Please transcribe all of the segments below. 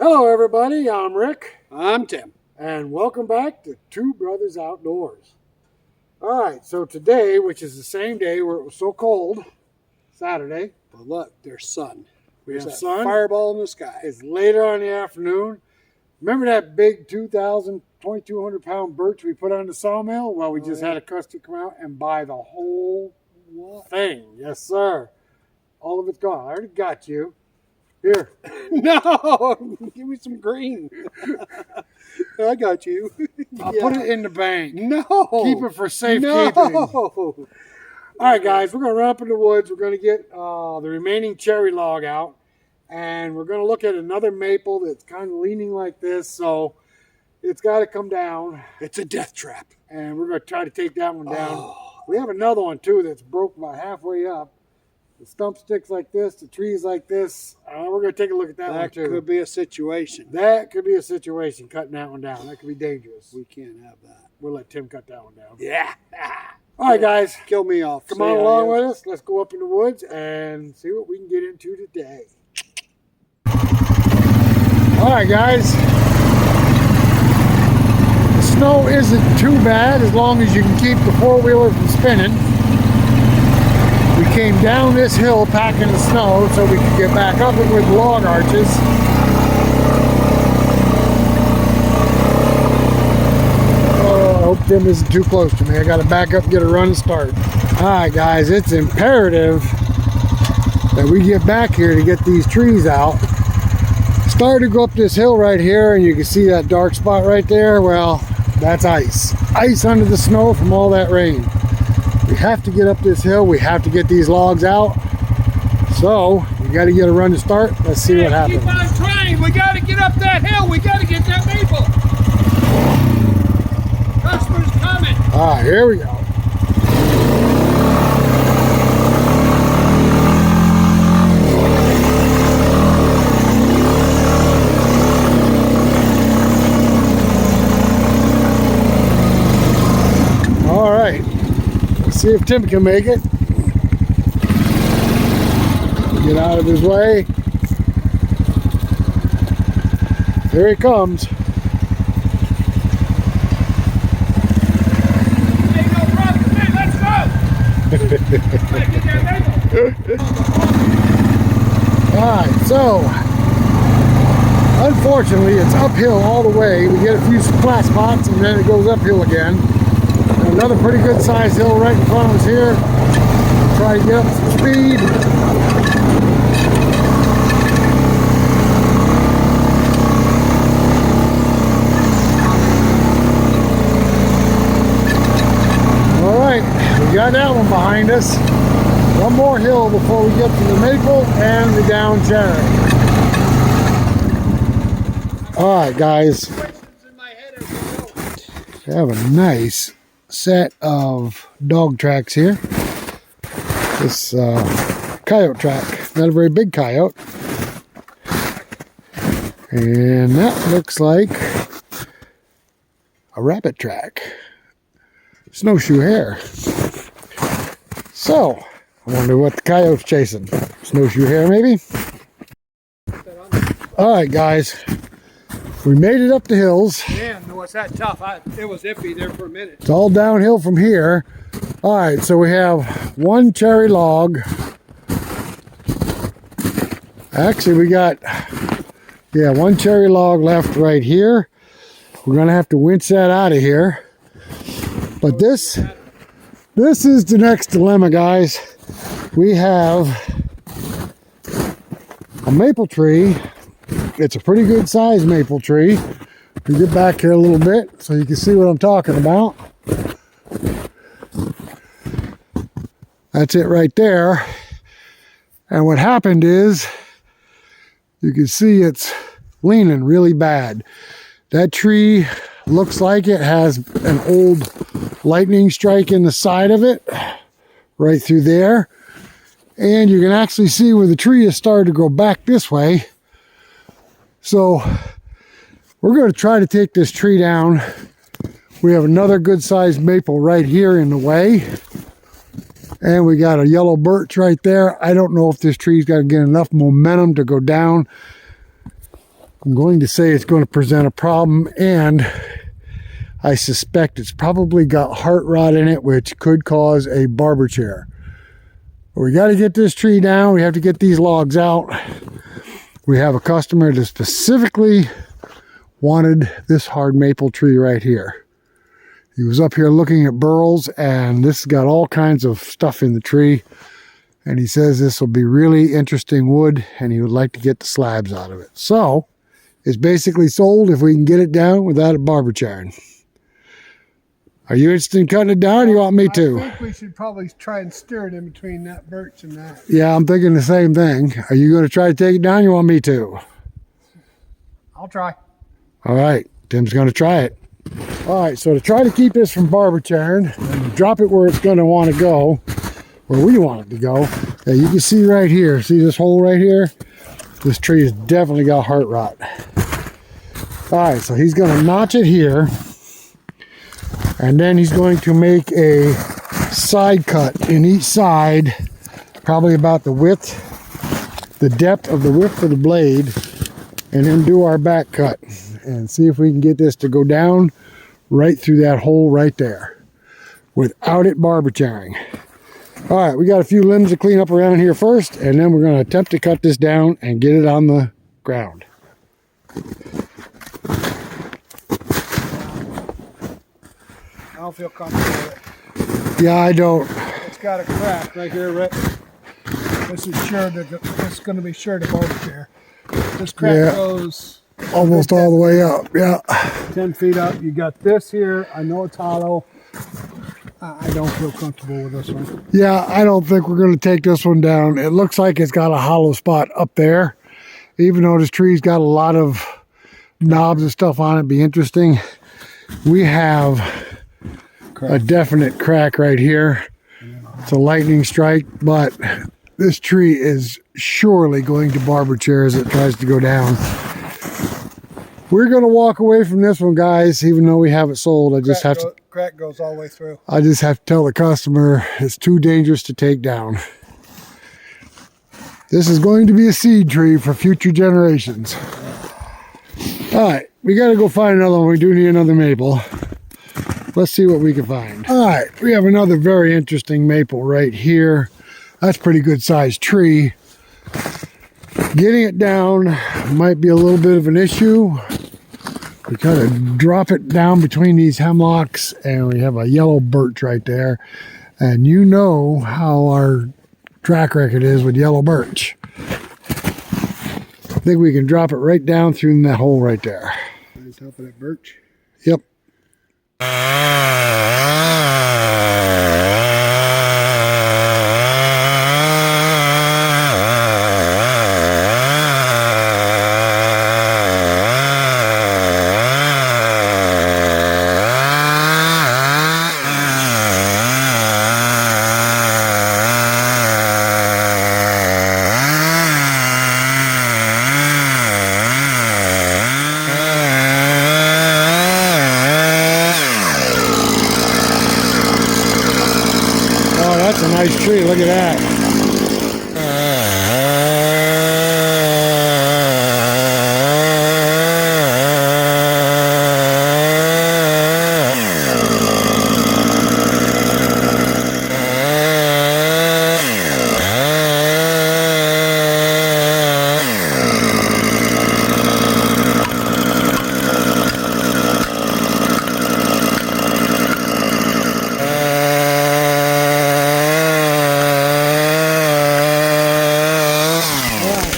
Hello everybody, I'm Rick. I'm Tim. And welcome back to Two Brothers Outdoors. Alright, so today, which is the same day where it was so cold, Saturday. But look, there's sun. There's that sun. Fireball in the sky. It's later on in the afternoon. Remember that big 2,200 pound birch we put on the sawmill? Well, we just had a customer come out and buy the whole thing. Yes, sir. All of it's gone. I already got you. Here. No! Give me some green. I got you. I'll put it in the bank. No! Keep it for safekeeping. All right, guys, we're going to run up in the woods. We're going to get the remaining cherry log out. And we're going to look at another maple that's kind of leaning like this. So it's got to come down. It's a death trap. And we're going to try to take that one down. We have another one, too, that's broke about halfway up. The stump sticks like this, the trees like this. We're going to take a look at that one, too. That could be a situation. That could be a situation, cutting that one down. That could be dangerous. We can't have that. We'll let Tim cut that one down. Yeah. All right, guys. Kill me off. Come on along with us. Let's go up in the woods and see what we can get into today. All right, guys. The snow isn't too bad as long as you can keep the four-wheeler from spinning. We came down this hill packing the snow so we could get back up it with log arches. Oh, I hope Tim isn't too close to me. I got to back up and get a run start. All right, guys, it's imperative that we get back here to get these trees out. Started to go up this hill right here, and you can see that dark spot right there. Well, that's ice. Ice under the snow from all that rain. We have to get up this hill. We have to get these logs out. So we got to get a run to start. Let's see what happens. Keep on trying. We got to get up that hill. We got to get that maple. Customer's coming. All right, here we go. All right. See if Tim can make it. Get out of his way. Here he comes. Hey, no problem. Hey, let's go. Hey, get that maple. Alright, so unfortunately it's uphill all the way. We get a few flat spots and then it goes uphill again. Another pretty good sized hill right in front of us here. Try to get up some speed. Alright, we got that one behind us. One more hill before we get to the maple and the down cherry. Alright, guys. We have a nice set of dog tracks here. This coyote track, not a very big coyote, and that looks like a rabbit track, snowshoe hare. So I wonder what the coyote's chasing. Snowshoe hare maybe. All right, guys, we made it up the hills. Man, no, it's that tough. It was iffy there for a minute. It's all downhill from here. All right, so we have one cherry log. Actually, we got, one cherry log left right here. We're gonna have to winch that out of here. But this is the next dilemma, guys. We have a maple tree. It's a pretty good sized maple tree. We get back here a little bit so you can see what I'm talking about. That's it right there. And what happened is, you can see it's leaning really bad. That tree looks like it has an old lightning strike in the side of it, right through there. And you can actually see where the tree has started to go back this way. So we're going to try to take this tree down. We have another good sized maple right here in the way. And we got a yellow birch right there. I don't know if this tree's got to get enough momentum to go down. I'm going to say it's going to present a problem, and I suspect it's probably got heart rot in it, which could cause a barber chair. But we got to get this tree down. We have to get these logs out. We have a customer that specifically wanted this hard maple tree right here. He was up here looking at burls, and this has got all kinds of stuff in the tree. And he says this will be really interesting wood, and he would like to get the slabs out of it. So it's basically sold if we can get it down without a barber chair. Are you interested in cutting it down, or you want me to? I think we should probably try and steer it in between that birch and that. Yeah, I'm thinking the same thing. Are you going to try to take it down, or you want me to? I'll try. All right, Tim's going to try it. All right, so to try to keep this from barber chairing and drop it where it's going to want to go, where we want it to go, you can see right here, see this hole right here? This tree has definitely got heart rot. All right, so he's going to notch it here, and then he's going to make a side cut in each side, probably about the width, the depth of the width of the blade, and then do our back cut and see if we can get this to go down right through that hole right there without it barber chairing. All right, we got a few limbs to clean up around here first, and then we're going to attempt to cut this down and get it on the ground. I don't feel comfortable with it. Yeah, I don't. It's got a crack right here, Rick. This is sure to, this is going to be sure to barber chair. This crack goes almost all the way up. Yeah, 10 feet up. You got this here. I know it's hollow. I don't feel comfortable with this one. Yeah, I don't think we're going to take this one down. It looks like it's got a hollow spot up there. Even though this tree's got a lot of knobs and stuff on it, be interesting. We have a definite crack right here. It's a lightning strike, but this tree is surely going to barber chair as it tries to go down. We're going to walk away from this one, guys, even though we have it sold. Crack goes all the way through. I just have to tell the customer it's too dangerous to take down. This is going to be a seed tree for future generations. All right, we got to go find another one. We do need another maple. Let's see what we can find. All right, we have another very interesting maple right here. That's a pretty good sized tree. Getting it down might be a little bit of an issue. We kind of drop it down between these hemlocks, and we have a yellow birch right there. And you know how our track record is with yellow birch. I think we can drop it right down through that hole right there. Nice top of that birch. Yep. That's a nice tree. Look at that.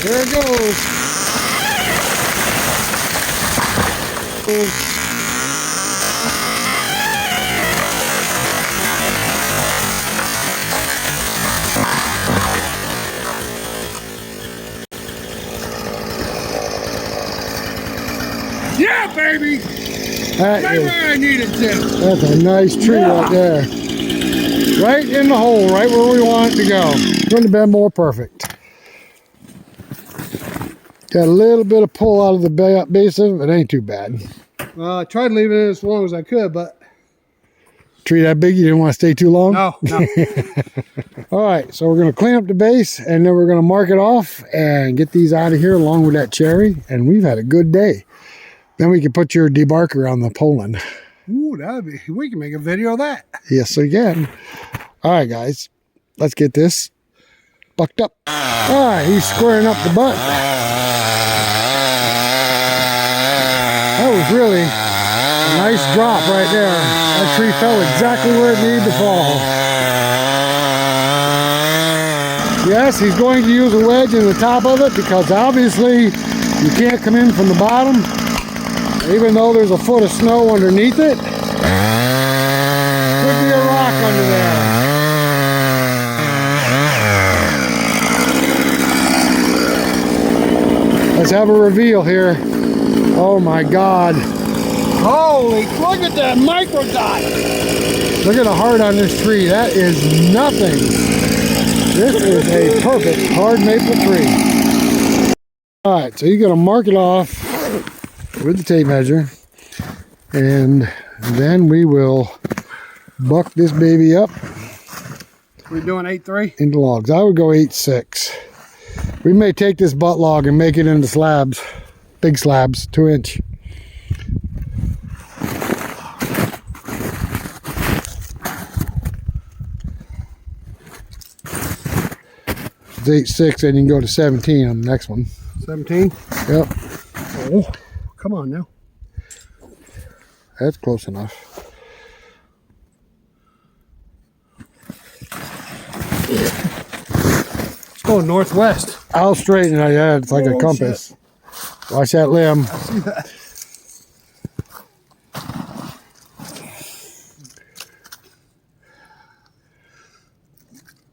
There it goes. Yeah, baby! Right where I need it, Tim. That's a nice tree right there. Right in the hole, right where we want it to go. Couldn't have been more perfect. Got a little bit of pull out of the base of it, but it ain't too bad. Well, I tried leaving it as long as I could, but Tree that big, you didn't want to stay too long? No, no. All right, so we're going to clean up the base, and then we're going to mark it off and get these out of here along with that cherry, and we've had a good day. Then we can put your debarker on the Poland. Ooh, we can make a video of that. Yes, again. All right, guys, let's get this bucked up. All right, he's squaring up the butt. That was really a nice drop right there. That tree fell exactly where it needed to fall. Yes, he's going to use a wedge in the top of it because obviously you can't come in from the bottom, even though there's a foot of snow underneath it. Could be a rock under there. Let's have a reveal here. Oh my God. Holy, look at that micro dot. Look at the heart on this tree. That is nothing. This is a perfect hard maple tree. All right, so you're gonna mark it off with the tape measure, and then we will buck this baby up. We're doing 8-3? Into logs. I would go 8-6. We may take this butt log and make it into slabs, big slabs, 2-inch. It's 8-6, then you can go to 17 on the next one. 17? Yep. Oh, come on now. That's close enough. It's going northwest. I'll straighten it. Yeah, it's like a compass. Shit. Watch that limb. I see that.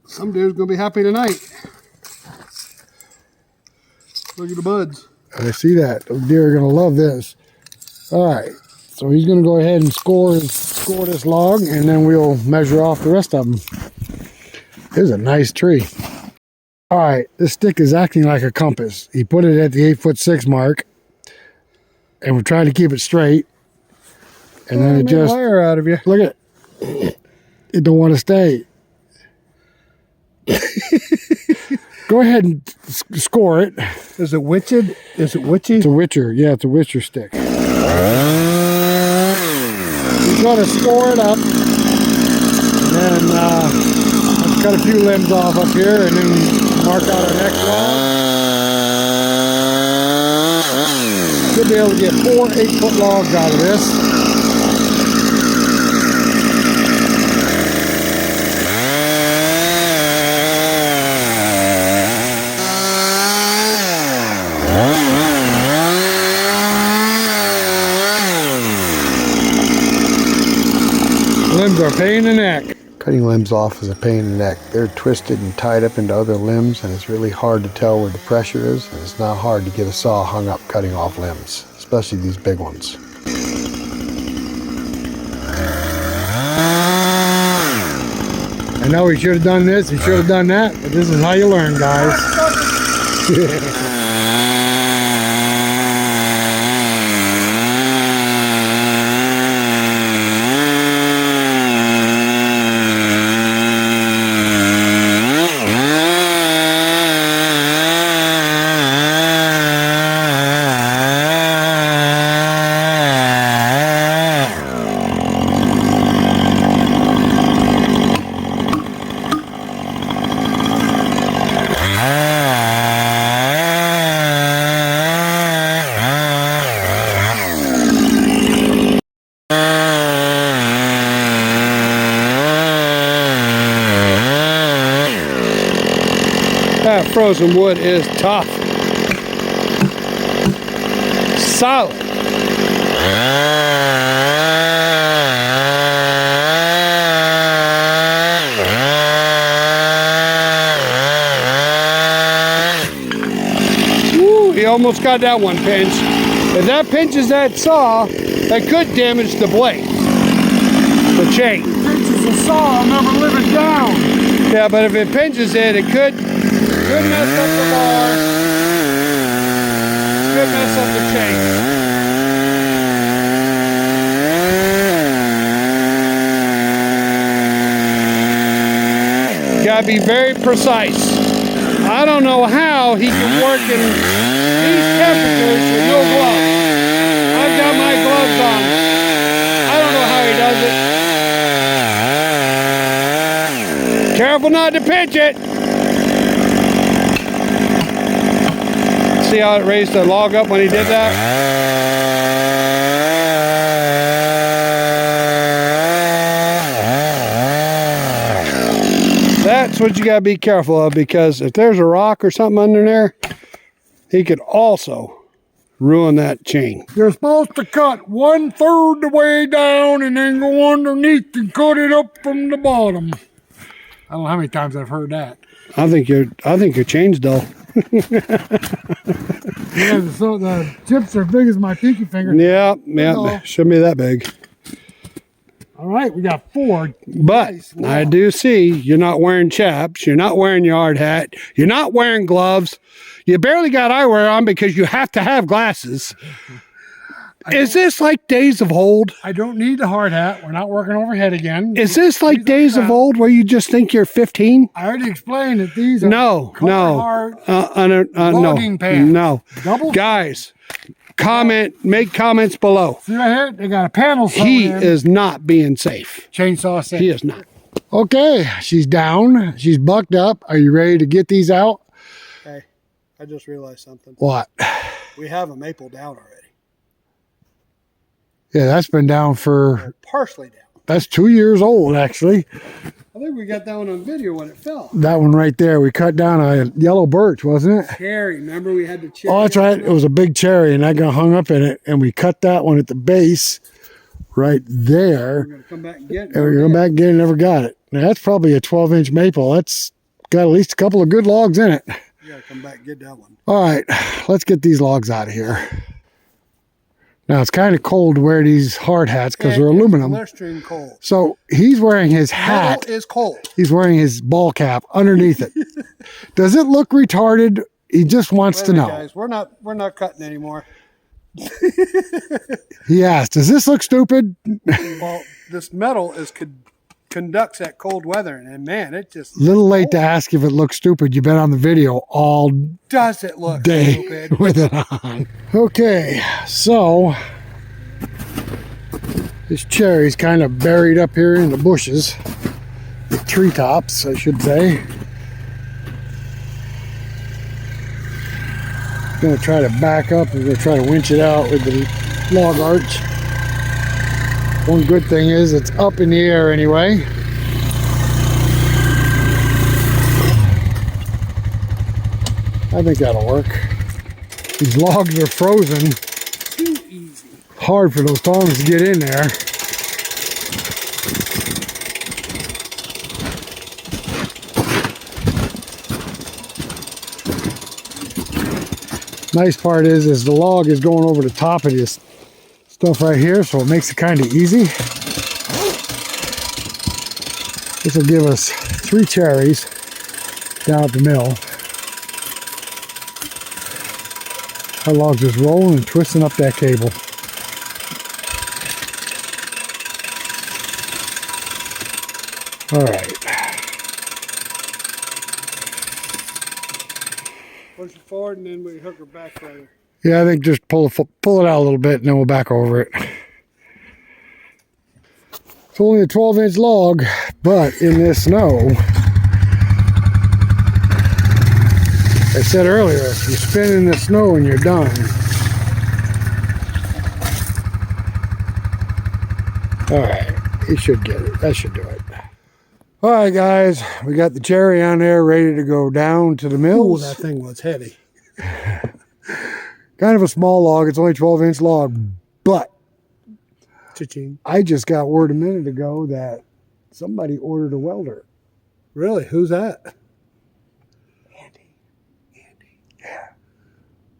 Some dude's gonna be happy tonight. Look at the buds. I see that. Those deer are gonna love this. All right, so he's gonna go ahead and score this log, and then we'll measure off the rest of them. This is a nice tree. All right, this stick is acting like a compass. He put it at the 8'6" mark, and we're trying to keep it straight. And then it just higher out of you. Look at it. It don't want to stay. Go ahead and score it. Is it witched? Is it witchy? It's a witcher. Yeah, it's a witcher stick. He's going to score it up. And then let's cut a few limbs off up here and then mark out our next log. Should be able to get 4 8-foot logs out of this. Limbs are a pain in the neck. Cutting limbs off is a pain in the neck. They're twisted and tied up into other limbs, and it's really hard to tell where the pressure is, and it's not hard to get a saw hung up cutting off limbs, especially these big ones. I know he should have done this, he should have done that, but this is how you learn, guys. That frozen wood is tough. Solid. Woo, he almost got that one pinched. If that pinches that saw, that could damage the blade, the chain. Pinches the saw, I'll never live it down. Yeah, but if it pinches it, it could mess up the bar, could mess up the chain. gotta be very precise. I don't know how he can work in these temperatures with no gloves. I've got my gloves on. I don't know how he does it. Careful not to pinch it. See how it raised the log up when he did that? That's what you gotta be careful of, because if there's a rock or something under there, he could also ruin that chain. You're supposed to cut 1/3 the way down and then go underneath and cut it up from the bottom. I don't know how many times I've heard that. I think your chain's dull. Yeah, so the tips are big as my pinky finger. Yeah, No. shouldn't be that big. All right, we got 4. But Nice. I do see you're not wearing chaps, you're not wearing your hard hat, you're not wearing gloves, you barely got eyewear on because you have to have glasses. Is this like days of old? I don't need the hard hat. We're not working overhead again. Is this like These are days of crap. old where you just think you're 15? I already explained that these are No. hard No. logging pants. No. Double. Guys, make comments below. See right here? They got a panel sewn He in. is not being safe. Chainsaw safe. He is not. Okay, she's down. She's bucked up. Are you ready to get these out? Hey, I just realized something. What? We have a maple down already. Yeah, that's been down for, Partially down. that's 2 years old, actually. I think we got that one on video when it fell. That one right there. We cut down a yellow birch, wasn't it? Cherry, remember we had the cherry? Oh, that's right. It was a big cherry, and I got hung up in it, and we cut that one at the base right there. We're going to come back and get it. And we go back and get it, never got it. Now, that's probably a 12-inch maple. That's got at least a couple of good logs in it. You gotta come back and get that one. All right, let's get these logs out of here. Now, it's kind of cold to wear these hard hats because they're aluminum. Blistering cold. So he's wearing his hat. Metal is cold. He's wearing his ball cap underneath it. Does it look retarded? He just wants Wait to a minute, know. guys, we're not cutting anymore. He asked, does this look stupid? Well, this metal conducts that cold weather, and man, it just Little late to ask if it looks stupid. You've been on the video all does it look day stupid. with it on. Okay, so this cherry's kind of buried up here in the bushes, the treetops, I should say. Gonna try to back up. We're gonna try to winch it out with the log arch. One good thing is it's up in the air anyway. I think that'll work. These logs are frozen. Too easy. Hard for those tongs to get in there. Nice part is the log is going over the top of this stuff right here, so it makes it kind of easy. This will give us 3 cherries down at the mill. Our log's just rolling and twisting up that cable. All right. Push it forward, and then we hook her back further. Yeah, I think just pull it out a little bit and then we'll back over it. It's only a 12-inch log, but in this snow, I said earlier, if you spin in the snow and you're done. All right, you should get it. That should do it. All right, guys, we got the cherry on there ready to go down to the Ooh, mills. that thing was heavy. Kind of a small log. It's only a 12-inch log, but Cha-ching. I just got word a minute ago that somebody ordered a welder. Really? Who's that? Andy. Yeah.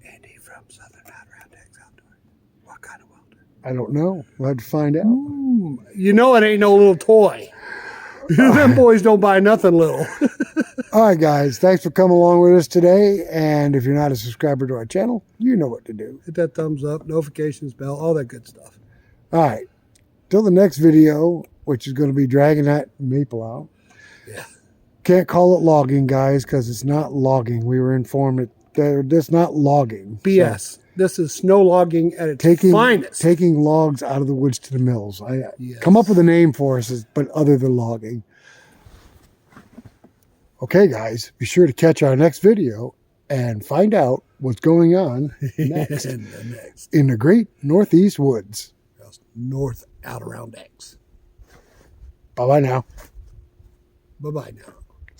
Andy from Southern Adirondack Outdoors. What kind of welder? I don't know. We'll have to find out. You know it ain't no little toy. Them boys don't buy nothing little. All right, guys. Thanks for coming along with us today. And if you're not a subscriber to our channel, you know what to do. Hit that thumbs up, notifications bell, all that good stuff. All right. Till the next video, which is going to be dragging that maple out. Yeah. Can't call it logging, guys, because it's not logging. We were informed that it's not logging. BS. So, This is snow logging at its finest. taking logs out of the woods to the mills. Yes. Come up with a name for us, but other than logging. Okay, guys, be sure to catch our next video and find out what's going on next in the great Northeast woods. North out around X. Bye-bye now. Bye-bye now.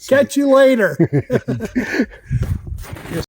Catch you later.